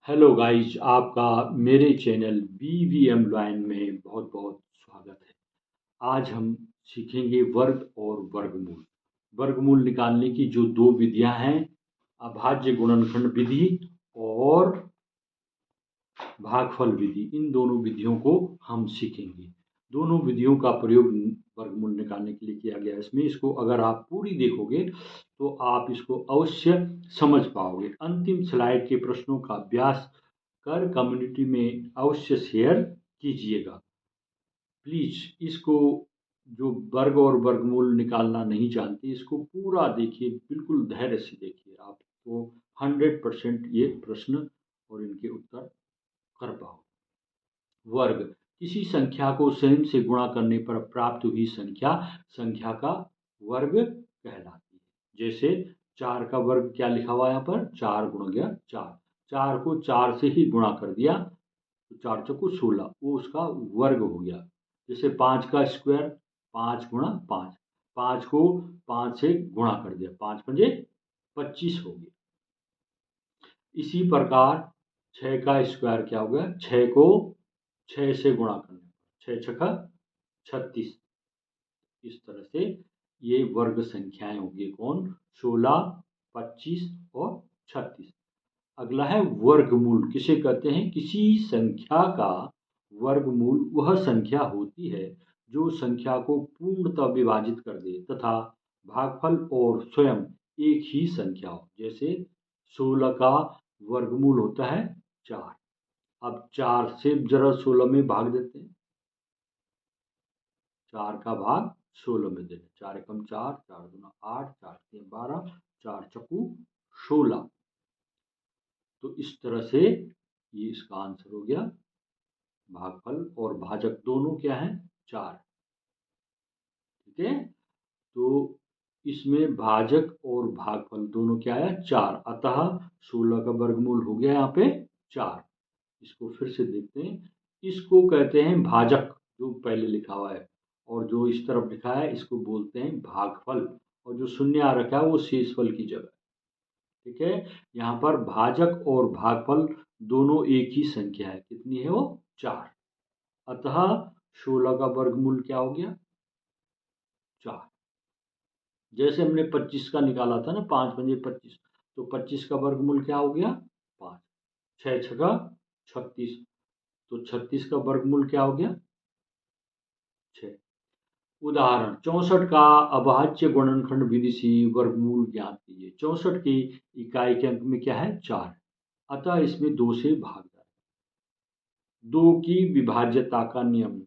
Hello guys, आपका मेरे channel BVM line में बहुत बहुत स्वागत है। आज हम सीखेंगे वर्ग और वर्गमूल। वर्गमूल निकालने की जो दो विधियां हैं, अभाज्य गुणनखंड विधि और भागफल विधि, इन दोनों विधियों को हम सीखेंगे। दोनों विधियों का प्रयोग वर्गमूल निकालने के लिए किया गया है। इसमें इसको अगर आप पूरी देखोगे तो आप इसको अवश्य समझ पाओगे। अंतिम स्लाइड के प्रश्नों का अभ्यास कर कम्युनिटी में अवश्य शेयर कीजिएगा। प्लीज इसको, जो वर्ग और वर्गमूल निकालना नहीं जानते, इसको पूरा देखिए, बिल्कुल धैर्य से देखिए। आपको 100% ये प्रश्न और इनके उत्तर कर पाओ। वर्ग किसी संख्या को स्वयं से गुणा करने पर प्राप्त हुई संख्या संख्या का वर्ग कहलाती है। जैसे 4 का वर्ग क्या लिखा हुआ है यहाँ पर, 4 गुणा गया 4। 4 को 4 से ही गुणा कर दिया तो 4 चौको 16, वो उसका वर्ग हो गया। जैसे 5 का स्क्वायर, 5 गुणा 5, 5 को 5 से गुणा कर दिया, 5 पंजे 25 हो गया। इसी प्रकार 6 का स्क्वायर क्या हो गया, 6 को 6 से गुणा करने पर 6 छक्का 36। इस तरह से ये वर्ग संख्याएं होंगी कौन, 16, 25 और 36। अगला है वर्गमूल। किसे कहते हैं, किसी संख्या का वर्गमूल वह संख्या होती है जो संख्या को पूर्णतः विभाजित कर दे तथा भागफल और स्वयं एक ही संख्या हो। जैसे 16 का वर्गमूल होता है 4। अब 4 से जरा 16 में भाग देते हैं, 4 का भाग 16 में देते हैं। 4 एकम 4, 4 दूना 8, 4 तीन 12, 4 चक्कू 16। तो इस तरह से ये इसका आंसर हो गया। भागफल और भाजक दोनों क्या है, 4। ठीक है, तो इसमें भाजक और भागफल दोनों क्या है, 4। अतः 16 का वर्गमूल हो गया यहाँ पे 4। इसको फिर से देखते हैं। इसको कहते हैं भाजक, जो पहले लिखा हुआ है, और जो इस तरफ लिखा है इसको बोलते हैं भागफल, और जो शून्य आ रखा है वो शेषफल की जगह। ठीक है, यहाँ पर भाजक और भागफल दोनों एक ही संख्या है। कितनी है वो, 4। अतः 16 का वर्गमूल क्या हो गया, 4। जैसे हमने 25 का निकाला था ना, 5 पंजे 25, तो 25 का वर्गमूल क्या हो गया, 5। 6 छका 36, तो 36 का वर्गमूल क्या हो गया, 6। उदाहरण 64 का अभाज्य गुणनखंड विधि से वर्गमूल ज्ञात कीजिए। 64 की इकाई के अंक में क्या है, 4। अतः इसमें 2 से भाग जाए। 2 की विभाज्यता का नियम।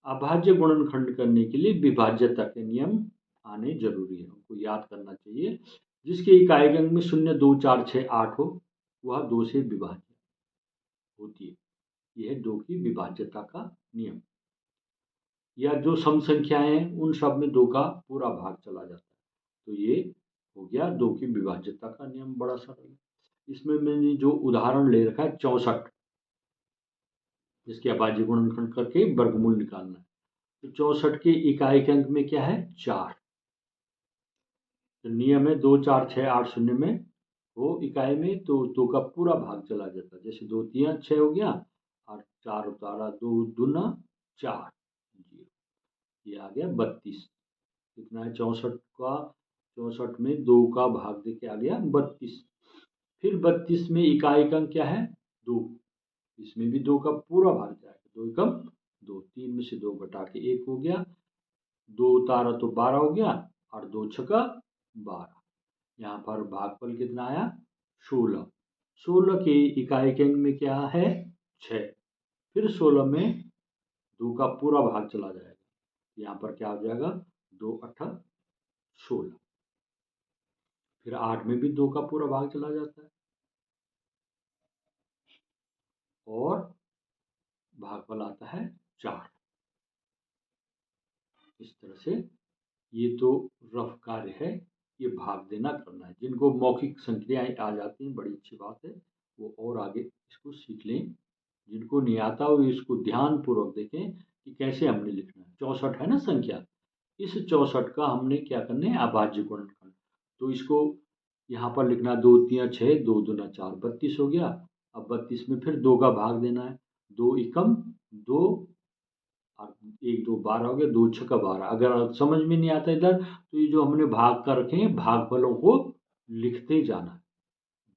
अभाज्य गुणनखंड करने के लिए विभाज्यता के नियम आने जरूरी है, उनको याद करना चाहिए। जिसके इकाई के अंक में 0, 2, 4, 6, 8 हो, वह 2 से विभाज्य होती है। यह 2 की विभाज्यता का नियम। या जो सम संख्याएं हैं उन सब में 2 का पूरा भाग चला जाता है, तो ये हो गया 2 की विभाज्यता का नियम। बड़ा सरल है। इसमें मैंने जो उदाहरण ले रखा है 64, जिसके अभाज्य गुणनखंड करके वर्गमूल निकालना है। तो 64 के इकाई के अंक में क्या है, 4। तो नियम है 2, 4, 6, 8 शून्य में वो इकाई में, तो 2 का पूरा भाग चला जाता है। जैसे 2 तिया 6 हो गया, और 4 उतारा, 2 दूना 4, ये आ गया 32। कितना है, 64 का, 64 में 2 का भाग देके आ गया 32। फिर 32 में इकाई का अंक क्या है, 2। इसमें भी 2 का पूरा भाग जाएगा, 2 एकम 2, 3 में से 2 घटा के 1 हो गया, 2 उतारा तो 12 हो गया, और 2 छका 12। यहाँ पर भागफल कितना आया, 16। 16 की इकाई के अंक में क्या है, 6। फिर 16 में 2 का पूरा भाग चला जाएगा, यहाँ पर क्या हो जाएगा, 2 8 16। फिर 8 में भी 2 का पूरा भाग चला जाता है, और भागफल आता है 4। इस तरह से ये तो रफ कार्य है, ये भाग देना करना है। जिनको मौखिक संक्रियाएं आ जाती हैं, बड़ी अच्छी बात है, वो और आगे इसको सीख लें। जिनको नहीं आता वो इसको ध्यान पूर्वक देखें कि कैसे हमने लिखना है। 64 है ना संख्या, इस 64 का हमने क्या करना है, अभाज्य गुणनखंड। तो इसको यहाँ पर लिखना, 2 तिया 6, 2 दूना 4, 32 हो गया। अब 32 में फिर 2 का भाग देना है, 2 एकम 2 और 1 2 12 हो गया, 2 छक्का 12। अगर समझ में नहीं आता इधर तो ये जो हमने भाग कर रखे हैं भागफलों को लिखते जाना है।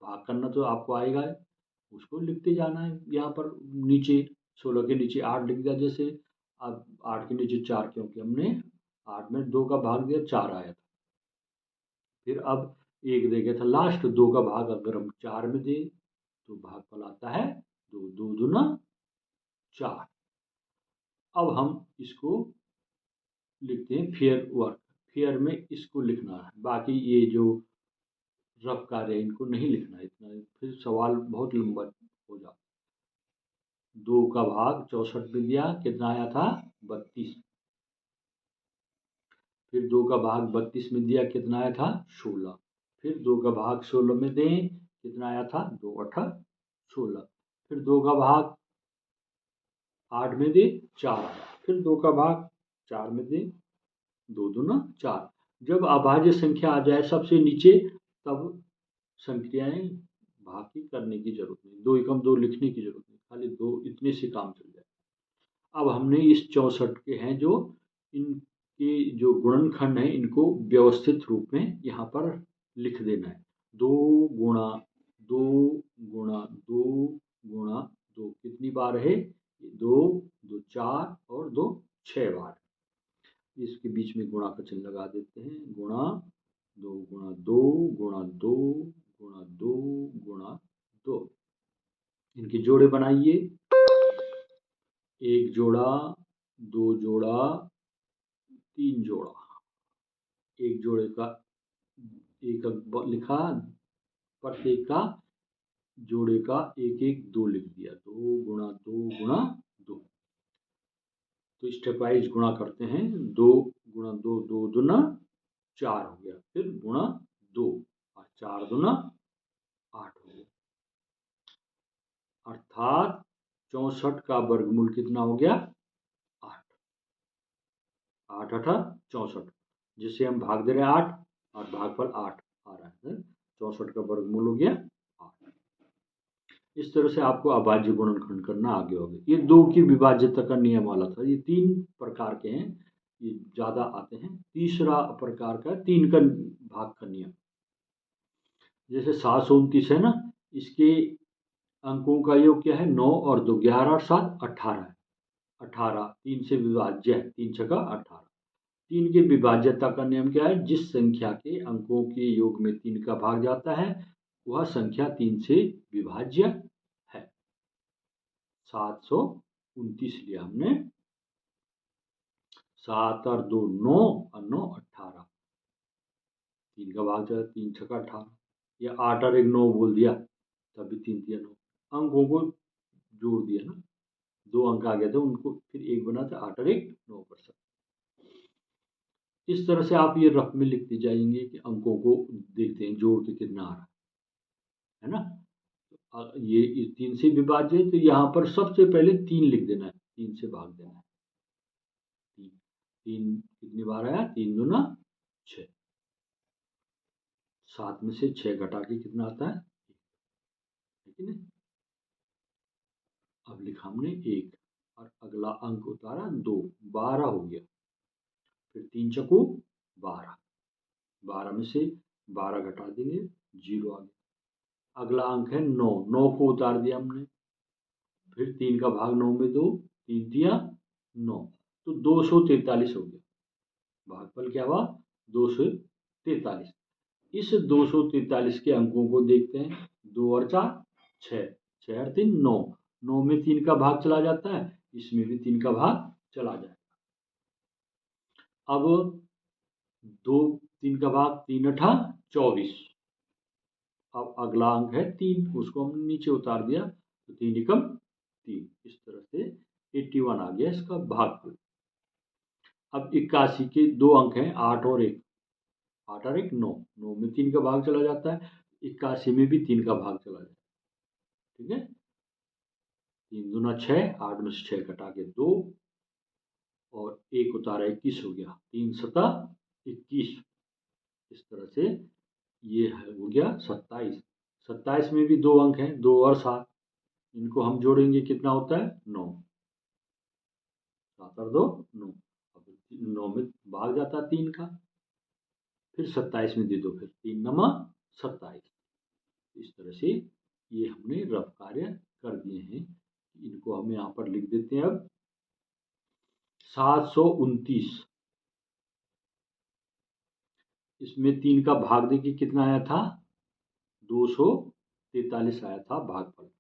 भाग करना तो आपको आएगा, उसको लिखते जाना है। यहाँ पर नीचे 16 के नीचे 8 लिख दिया, जैसे अब 8 के नीचे 4, क्योंकि हमने 8 में 2 का भाग दिया 4 आया था। फिर अब 1 दे गया था लास्ट, 2 का भाग अगर हम 4 में दें तो भागफल आता है 2, 2 दूना 4। अब हम इसको लिखते हैं फेयर वर्क। फेयर में इसको लिखना है, बाकी ये जो रफ कार्य है इनको नहीं लिखना है इतना, फिर सवाल बहुत लंबा हो जाता। 2 का भाग 64 में दिया, कितना आया था 32। फिर 2 का भाग 32 में दिया, कितना आया था 16। फिर 2 का भाग 16 में दें, कितना आया था 2 8 16। फिर 2 का भाग 8 में दे 4 आया। फिर 2 का भाग 4 में दे, 2 दूना 4। जब अभाज्य संख्या आ जाए सबसे नीचे, तब संख्याएं भाग की करने की जरूरत नहीं, 2 एकम 2 लिखने की जरूरत नहीं, खाली 2 इतने से काम चल जाए। अब हमने इस 64 के हैं जो इनके जो गुणनखंड है इनको व्यवस्थित रूप में यहाँ पर लिख देना है। 2 गुणा 2 गुणा 2 गुणा 2 कितनी बार है 2 2 4 और 2 6 बार। इसके बीच में गुणा का चिन्ह लगा देते हैं, गुणा 2 गुणा 2 गुणा 2 गुणा 2 गुणा 2। इनके जोड़े बनाइए, 1 जोड़ा 2 जोड़ा 3 जोड़ा। एक जोड़े का एक लिखा, प्रत्येक का जोड़े का 1 1 2 लिख दिया, 2 गुणा 2 गुणा 2। तो स्टेप वाइज गुणा करते हैं, 2 गुणा 2 2 दूना 4 हो गया, फिर गुणा 2 और 4 दूना 8 हो गया। अर्थात 64 का वर्गमूल कितना हो गया 8। 8 8 64, जिससे हम भाग दे रहे हैं 8 और भागफल 8 आ रहा है। 64 का वर्गमूल हो गया 8। इस तरह से आपको अभाज्य गुणनखंड करना आगे होगा। ये 2 की विभाज्यता का नियम वाला था। ये 3 प्रकार के हैं, ये ज्यादा आते हैं। तीसरा प्रकार का 3 का भाग का नियम, जैसे 729 है ना, इसके अंकों का योग क्या है 9 और 2 11 और 7 18 है। 18 3 से विभाज्य है, 3 छक्का 18। 3 के विभाज्यता का नियम क्या है, जिस संख्या के अंकों के योग में 3 का भाग जाता है वह संख्या 3 से विभाज्य है। 729 लिया हमने, 7 और 2 9 और 9 18, 3 का भाग जाता है, 3 छक्का 18, या 8 और 1 9 बोल दिया तभी 3 दिया 9, अंकों को जोड़ दिया ना, 2 अंक आ गए थे उनको फिर 1 बना था, 8 और 1 9%। इस तरह से आप ये रफ में लिखते जाएंगे कि अंकों को देखते हैं जोड़ के कितना आ रहा है ना। ये 3 से विभाज्य है, तो यहाँ पर सबसे पहले 3 लिख देना है, 3 से भाग देना है। 3 कितनी बार आया 3 दूना 6, 7 में से 6 घटा के कितना आता है, ठीक है। अब लिखा हमने 1 और अगला अंक उतारा 2, 12 हो गया। फिर 3 चक्कू 12, 12 में से 12 घटा देंगे 0 आ गया। अगला अंक है 9, 9 को उतार दिया हमने, फिर 3 का भाग 9 में 2, 3 दिया 9, तो 243 हो गया। भागफल क्या हुआ 243। इस 243 के अंकों को देखते हैं, 2 और 4 6, 6 और 3 9, 9 में 3 का भाग चला जाता है, इसमें भी 3 का भाग चला जाएगा। अब 2 3 का भाग 3 8 24। अब अगला अंक है 3, उसको हमने नीचे उतार दिया, तो 3 एकम 3। इस तरह से 81 आ गया इसका भागफल। अब 81 के 2 अंक हैं 8 और 1, 8 और 1 9, 9 में 3 का भाग चला जाता है, 81 में भी 3 का भाग चला जाता है, ठीक है। 3 दूना 6, 8 में से 6 घटा के 2 और 1 उतारा 21 हो गया, 3 सता 21। इस तरह से ये हो गया 27। 27 में भी 2 अंक हैं, 2 और 7, इनको हम जोड़ेंगे, कितना होता है 9, 7 और 2 9। अब 9 में भाग जाता है 3 का, फिर 27 में दे दो, फिर 3 नमा 27। इस तरह से ये हमने रफ कार्य कर दिए हैं। इनको हम यहाँ पर लिख देते हैं। अब 729, इसमें 3 का भाग देखिए कितना आया था, 243 आया था भागफल।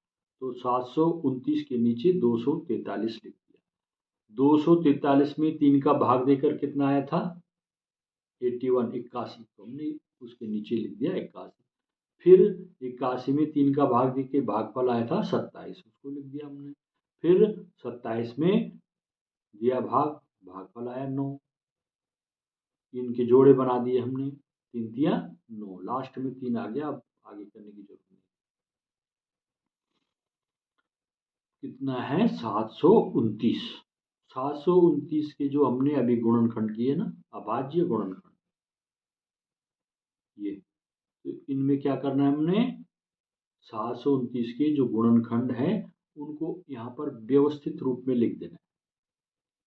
तो 729 के नीचे 243 लिख दिया। 243 में 3 का भाग देकर कितना आया था, 81 तो हमने उसके नीचे लिख दिया 81। फिर 81 में 3 का भाग देके भागफल आया था 27, उसको लिख दिया हमने। फिर 27 में दिया भागफल आया 9, इनके जोड़े बना दिए हमने, 3 दिया 9, लास्ट में 3 आ गया। अब आगे करने की जरूरत नहीं। कितना है 729। 729 के जो हमने अभी गुणनखंड किए ना, अभाज्य गुणनखंड, ये तो इनमें क्या करना है हमने, 729 के जो गुणनखंड है उनको यहाँ पर व्यवस्थित रूप में लिख देना है।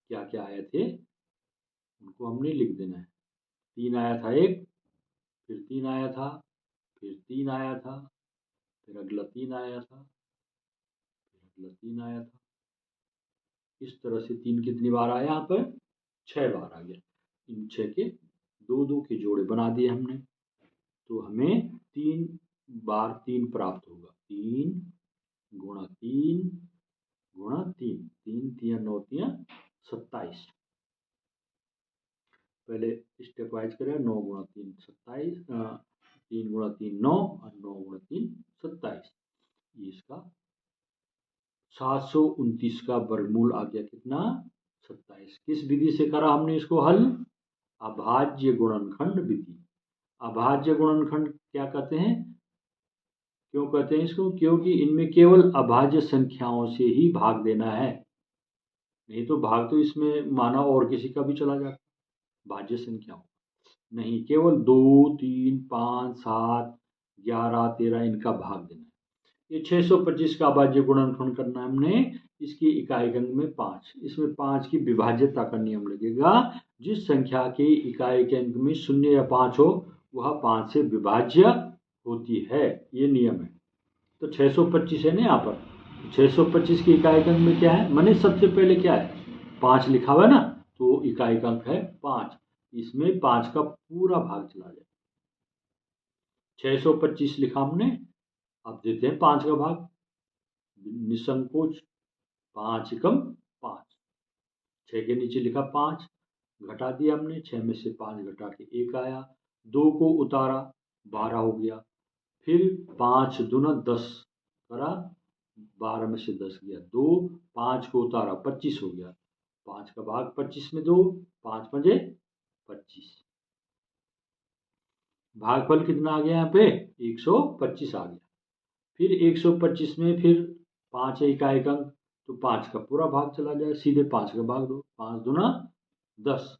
क्या क्या आए थे उनको हमने लिख देना है। 3 आया था एक, फिर 3 आया था, फिर 3 आया था, फिर अगला 3 आया था, फिर अगला 3 आया था। इस तरह से 3 कितनी बार आया, यहाँ पर 6 बार आ गया। इन 6 के 2-2 के जोड़े बना दिए हमने, तो हमें 3 बार 3 प्राप्त होगा। 3 गुणा 3 गुणा 3, 3 3 9 3 27। पहले स्टेप वाइज करें। 9 गुणा 3 27, 3 गुणा 3 9 और 9 गुणा 3 27। ये इसका 729 का वर्गमूल आ गया कितना, 27। किस विधि से करा हमने इसको हल, अभाज्य गुणनखंड विधि। अभाज्य गुणनखंड क्या कहते हैं, क्यों कहते हैं इसको, क्योंकि इनमें केवल अभाज्य संख्याओं से ही भाग देना है। नहीं तो भाग तो इसमें माना और किसी का भी चला जाता, भाज्य संख्याओं नहीं, केवल 2 3 5 7 11 13 इनका भाग देना है। ये 625 का अभाज्य गुणनखंड करना है हमने। इसकी इकाई अंक में 5, इसमें 5 की विभाज्यता का नियम लगेगा। जिस संख्या के इकाई के अंक में 0 या 5 हो वह 5 से विभाज्य होती है, ये नियम है। तो 625 है ना यहाँ पर, 625 की इकाई अंक में क्या है, मैंने सबसे पहले क्या है 5 लिखा हुआ है ना, तो इकाई अंक है 5, इसमें 5 का पूरा भाग चला जाए। 625 लिखा हमने, अब देते हैं 5 का भाग, निसंकोच 5 एकम 5, 6 के नीचे लिखा 5, घटा दिया हमने, 6 में से 5 घटा के 1 आया, 2 को उतारा 12 हो गया, फिर 5 दूना 10 करा, 12 में से 10 गया 2, 5 को उतारा 25 हो गया, 5 का भाग 25 में 2, 5 पंजे 25, भागफल कितना आ गया यहाँ पे 125 आ गया। फिर 125 में फिर 5 इकाई अंक, तो 5 का पूरा भाग चला जाए, सीधे 5 का भाग दो, 5 दूना 10,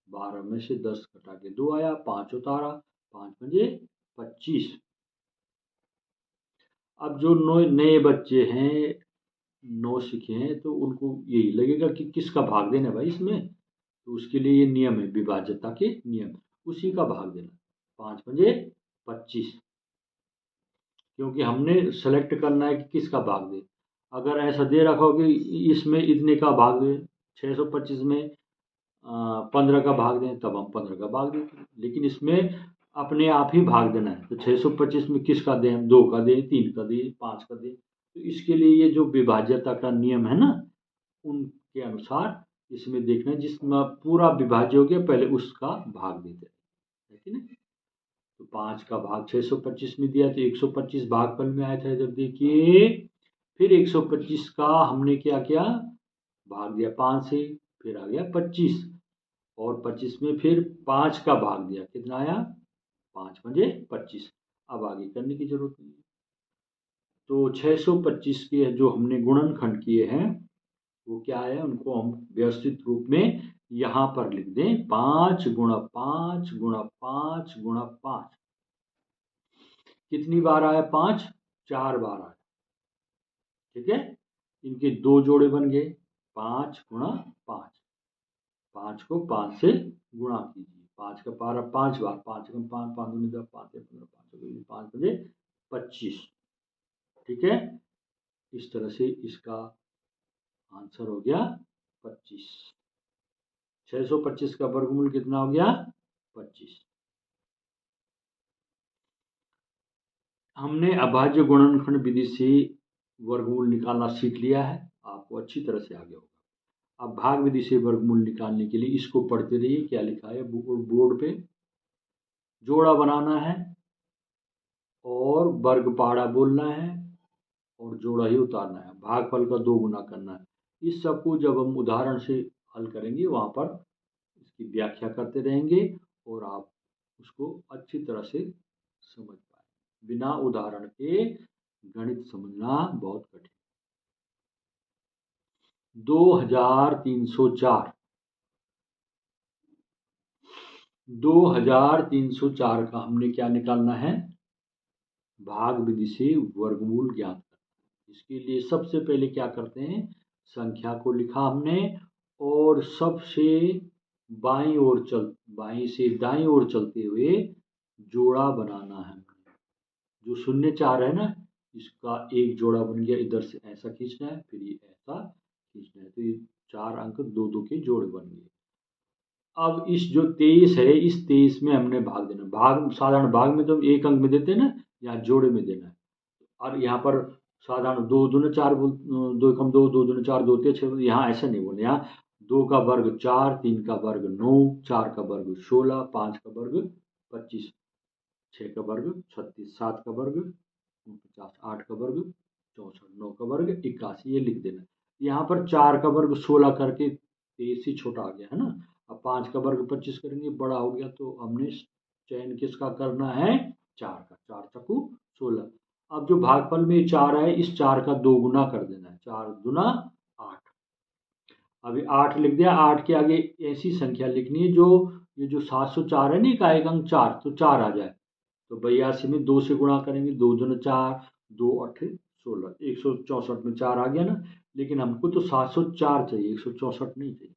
12 में से 10 घटा के 2 आया, 5 उतारा, 5 पंजे 25। अब जो नए बच्चे हैं, 9 सीखे हैं, तो उनको यही लगेगा कि किसका भाग देना भाई इसमें, तो उसके लिए ये नियम है, विभाज्यता के नियम, उसी का भाग देना, 5 पंजे 25, क्योंकि हमने सेलेक्ट करना है कि किसका भाग दे। अगर ऐसा दे रखा हो कि इसमें इतने का भाग दे, 625 में 15 का भाग दें, तब हम 15 का भाग देते, लेकिन इसमें अपने आप ही भाग देना है। तो 625 में किसका दें, हम 2 का दें, 3 का दें, 5 का दें, तो इसके लिए ये जो विभाज्यता का नियम है ना, उनके अनुसार इसमें देखना है, जिसमें पूरा विभाज्य हो गया पहले उसका भाग देते हैं, ठीक है। तो 5 का भाग 625 में दिया, तो 125 भागफल में आया था, इधर देखिए। फिर 125 का हमने क्या किया, भाग दिया 5 से, फिर आ गया 25, और 25 में फिर 5 का भाग दिया, कितना आया 5 पंजे 25। अब आगे करने की जरूरत नहीं है। तो 625 के जो हमने गुणनखंड किए हैं वो क्या है, उनको हम व्यवस्थित रूप में यहाँ पर लिख दें, 5 गुणा 5 गुणा 5 गुणा 5। कितनी बार आया 5, 4 बार आया, ठीक है, इनके दो जोड़े बन गए, 5 गुणा 5, 5 को 5 से गुणा कीजिए, 5 का पारा 5 बार, 5 का 5, 5 दूनी 10, 5 15, 5 बजे 25, ठीक है। इस तरह से इसका आंसर हो गया 25। 625 का वर्गमूल कितना हो गया? 25। हमने अभाज्य गुणनखंड विधि से वर्गमूल निकालना सीख लिया है, आपको अच्छी तरह से आगे होगा। अब भाग विधि से वर्गमूल निकालने के लिए इसको पढ़ते रहिए, क्या लिखा है बोर्ड पे। जोड़ा बनाना है और वर्ग पहाड़ा बोलना है और जोड़ा ही उतारना है, भागफल का 2 गुना करना है। इस सबको जब हम उदाहरण से हल करेंगे वहां पर इसकी व्याख्या करते रहेंगे और आप उसको अच्छी तरह से समझ पाए। बिना उदाहरण के गणित समझना बहुत कठिन। 2304 2304 का हमने क्या निकालना है? भाग विधि से वर्गमूल ज्ञात करना है। इसके लिए सबसे पहले क्या करते हैं, संख्या को लिखा हमने और सबसे बाईं से दाईं ओर चलते हुए जोड़ा बनाना है। जो 0 4 है ना, इसका एक जोड़ा बन गया, इधर से ऐसा खींचना है, फिर ये ऐसा खींचना है, तो ये 4 अंक 2 2 के जोड़े बन गए। अब इस जो 23 है, इस 23 में हमने भाग देना। भाग साधारण भाग में तो हम एक अंक में देते हैं ना, यहाँ जोड़े में देना है। और यहाँ पर साधारण 2 दूने 4 2 कम 2 2 दूने 4 2 3 6, यहाँ ऐसा नहीं बोले। यहाँ 2 का वर्ग 4, 3 का वर्ग 9, 4 का वर्ग 16, 5 का वर्ग 25, 6 का वर्ग 36, 7 का वर्ग 49, 8 का वर्ग 64, 9 का वर्ग 81, ये लिख देना। यहाँ पर 4 का वर्ग 16 करके 23 ही छोटा आ गया है ना। अब 5 का वर्ग 25 करेंगे, बड़ा हो गया, तो हमने चयन किसका करना है? 4 का। 4 चक्कू 16। अब जो भागफल में 4 है, इस 4 का 2 गुना कर देना है, 4 दूना 8। अभी 8 लिख दिया, 8 के आगे ऐसी संख्या लिखनी है जो ये जो 704 है ना, का एक अंक 4, तो 4 आ जाए। तो 82 में 2 से गुणा करेंगे, 2 दूना 4, 2 8 16, 164 में 4 आ गया ना। लेकिन हमको तो 704 चाहिए, 164 नहीं चाहिए।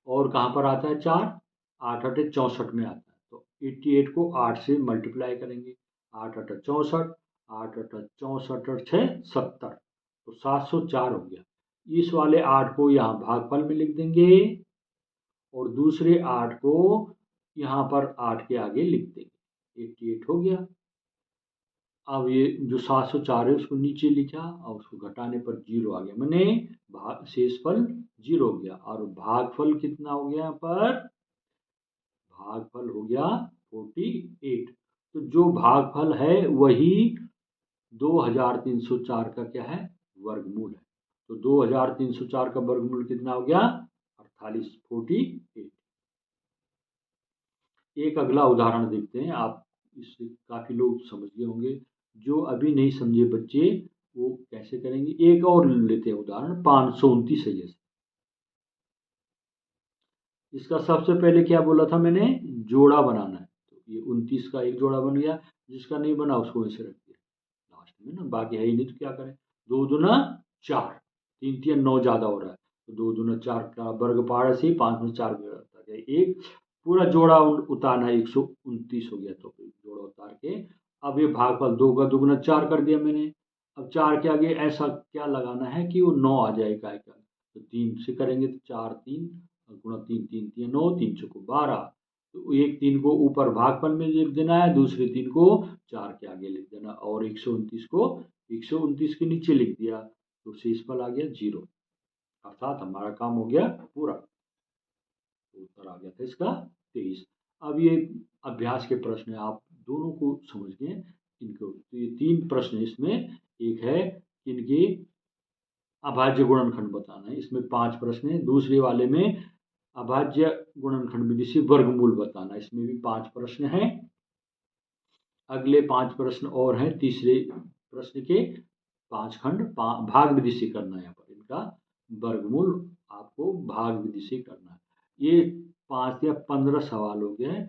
और कहाँ पर आता है 4? 8 8 64 में आता है। तो 88 को 8 से मल्टीप्लाई करेंगे, 8 8 64, 8 8 64 6 70, तो 704 हो गया। इस वाले 8 को यहाँ भागफल में लिख देंगे और दूसरे 8 को यहाँ पर 8 के आगे लिख देंगे, 88 हो गया। अब ये जो 704 है उसको नीचे लिखा और उसको घटाने पर 0 आ गया, मैंने शेषफल 0 हो गया। और भागफल कितना हो गया? यहाँ पर भागफल हो गया 48। तो जो भागफल है वही 2304 का क्या है? वर्गमूल है। तो 2304 का वर्गमूल कितना हो गया? 48, 48। एक अगला उदाहरण देखते हैं, आप इससे काफी लोग समझ गए होंगे। जो अभी नहीं समझे बच्चे वो कैसे करेंगे। एक और लेते हैं उदाहरण, 529 है जैसे। इसका सबसे पहले क्या बोला था मैंने? जोड़ा बनाना है। तो ये 29 का एक जोड़ा बन गया, जिसका नहीं बना उसको ऐसे रख दिया लास्ट में ना, बाकी है ही नहीं तो क्या करें। 2 दूना 4, 3 3 9 ज्यादा हो रहा है, तो 2 दूना 4 का वर्ग पहाड़ से 5 में 4 एक पूरा जोड़ा उतारना है, 129 हो गया। तो जोड़ा उतार के अब ये भागफल 2 का 2 गुना 4 कर दिया मैंने। अब 4 के आगे ऐसा क्या लगाना है कि वो 9 आ जाएगा। तो 3 से करेंगे तो 4 3 गुणा 3 3 3 9, 3 चौको 12। तो एक 3 को ऊपर भागफल में लिख देना है, दूसरे 3 को 4 के आगे लिख देना, और 129 को 129 के नीचे लिख दिया, तो शेषफल आ गया 0। अर्थात हमारा काम हो गया पूरा। उत्तर आ गया था इसका 23। अब ये अभ्यास के प्रश्न आप दोनों को समझ गए इनको। तो ये 3 प्रश्न इसमें, एक है इनकी अभाज्य गुणनखंड बताना है, इसमें 5 प्रश्न है। दूसरे वाले में अभाज्य गुणनखंड विधि से वर्गमूल बताना, इसमें भी 5 प्रश्न हैं। अगले 5 प्रश्न और हैं, तीसरे प्रश्न के 5 खंड भाग विधि से करना है। यहाँ पर इनका वर्गमूल आपको भाग विधि से करना है। ये 5 या 15 सवाल हो गए हैं।